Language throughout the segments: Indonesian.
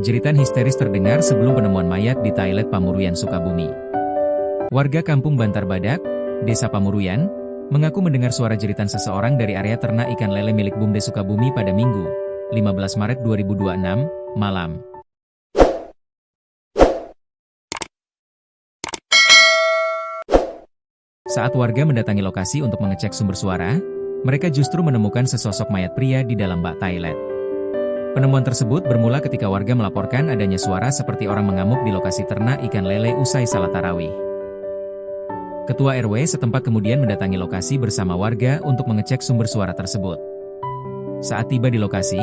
Jeritan histeris terdengar sebelum penemuan mayat di toilet Pamuruyan, Sukabumi. Warga kampung Bantar Badak, Desa Pamuruyan, mengaku mendengar suara jeritan seseorang dari area ternak ikan lele milik BUMDes Sukabumi pada Minggu, 15 Maret 2026, malam. Saat warga mendatangi lokasi untuk mengecek sumber suara, mereka justru menemukan sesosok mayat pria di dalam bak toilet. Penemuan tersebut bermula ketika warga melaporkan adanya suara seperti orang mengamuk di lokasi ternak ikan lele usai salat tarawih. Ketua RW setempat kemudian mendatangi lokasi bersama warga untuk mengecek sumber suara tersebut. Saat tiba di lokasi,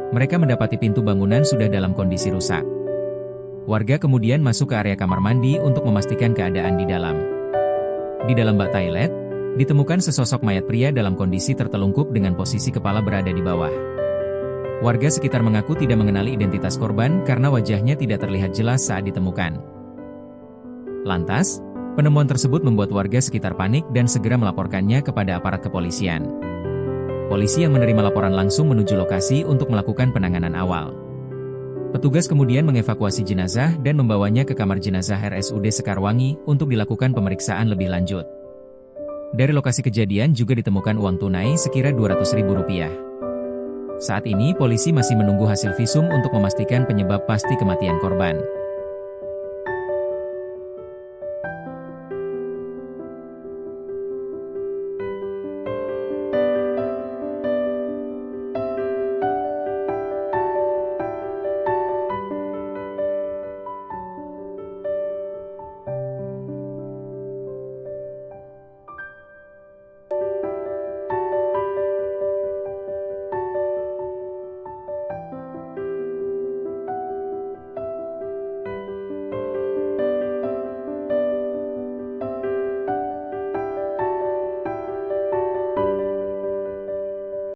mereka mendapati pintu bangunan sudah dalam kondisi rusak. Warga kemudian masuk ke area kamar mandi untuk memastikan keadaan di dalam. Di dalam bak toilet, ditemukan sesosok mayat pria dalam kondisi tertelungkup dengan posisi kepala berada di bawah. Warga sekitar mengaku tidak mengenali identitas korban karena wajahnya tidak terlihat jelas saat ditemukan. Lantas, penemuan tersebut membuat warga sekitar panik dan segera melaporkannya kepada aparat kepolisian. Polisi yang menerima laporan langsung menuju lokasi untuk melakukan penanganan awal. Petugas kemudian mengevakuasi jenazah dan membawanya ke kamar jenazah RSUD Sekarwangi untuk dilakukan pemeriksaan lebih lanjut. Dari lokasi kejadian juga ditemukan uang tunai sekira Rp200.000. Saat ini polisi masih menunggu hasil visum untuk memastikan penyebab pasti kematian korban.